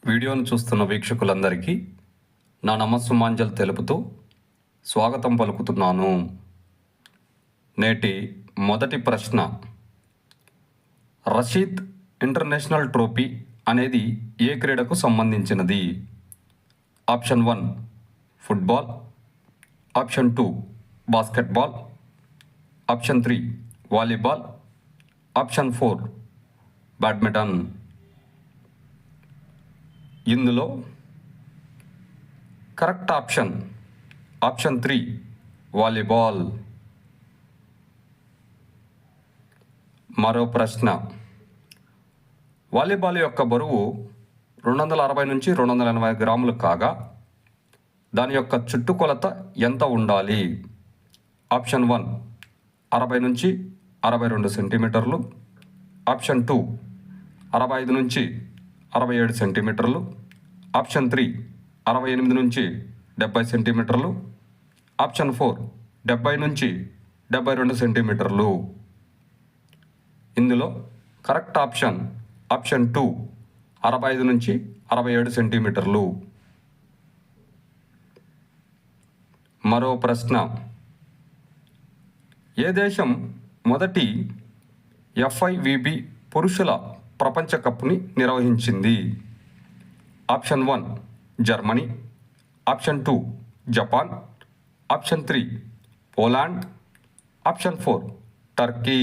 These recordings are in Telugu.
వీడియోను చూస్తున్న వీక్షకులందరికీ నా నమస్సుమాంజలు తెలుపుతూ స్వాగతం పలుకుతున్నాను. నేటి మొదటి ప్రశ్న, రషీద్ ఇంటర్నేషనల్ ట్రోఫీ అనేది ఏ క్రీడకు సంబంధించినది? Option 1 football, option 2 basketball, option 3 volleyball, option 4 badminton. ఇందులో కరెక్ట్ ఆప్షన్ 3 వాలీబాల్. మరో ప్రశ్న, వాలీబాల్ యొక్క బరువు 260 నుంచి 280 గ్రాములు కాగా దాని యొక్క చుట్టుకొలత ఎంత ఉండాలి? ఆప్షన్ 1 60 నుంచి 62 సెంటీమీటర్లు, ఆప్షన్ 2 65 నుంచి 67 సెంటీమీటర్లు, ఆప్షన్ 3 68 నుంచి 70 సెంటీమీటర్లు, ఆప్షన్ 4 70 నుంచి 72 సెంటీమీటర్లు. ఇందులో కరెక్ట్ ఆప్షన్ 2 65 నుంచి 67 సెంటీమీటర్లు. మరో ప్రశ్న, ఏ దేశం మొదటి FIVB పురుషుల ప్రపంచ కప్ని నిర్వహించింది? Option 1 Germany, option 2 Japan, option 3 Poland, option 4 Turkey.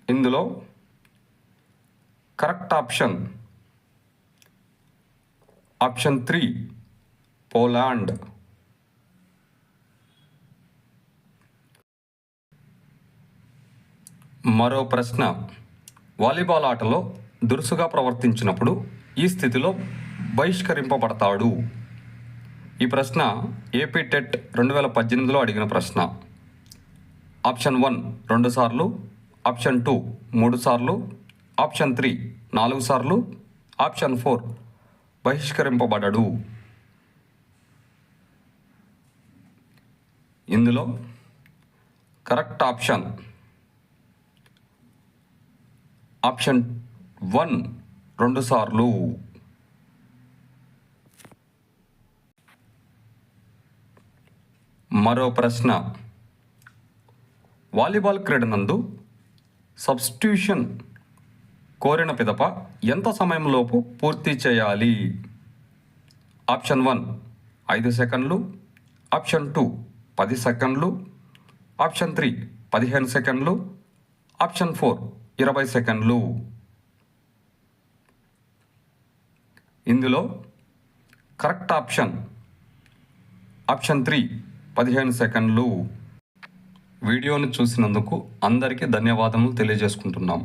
ఇందులో కరెక్ట్ ఆప్షన్ 3 పోలాండ్. మరో ప్రశ్న, వాలీబాల్ ఆటలో దురుసుగా ప్రవర్తించినప్పుడు ఈ స్థితిలో బహిష్కరింపబడతాడు. ఈ ప్రశ్న ఏపీ టెట్ 2018లో అడిగిన ప్రశ్న. ఆప్షన్ 1 2 సార్లు, ఆప్షన్ 2 3 సార్లు, ఆప్షన్ 3 4 సార్లు, ఆప్షన్ 4 బహిష్కరింపబడడు. ఇందులో కరెక్ట్ ఆప్షన్ 1 2 సార్లు. మరో ప్రశ్న, వాలీబాల్ క్రీడ నందు సబ్స్టిట్యూషన్ కోరిన పిదప ఎంత సమయంలోపు పూర్తి చేయాలి? ఆప్షన్ 1 5 సెకండ్లు, ఆప్షన్ 2 10 సెకండ్లు, ఆప్షన్ 3 15 సెకండ్లు, ఆప్షన్ 4 20 సెకండ్లు. ఇందులో కరెక్ట్ ఆప్షన్ 3 15 సెకండ్లు. వీడియోను చూసినందుకు అందరికీ ధన్యవాదములు తెలియజేసుకుంటున్నాం.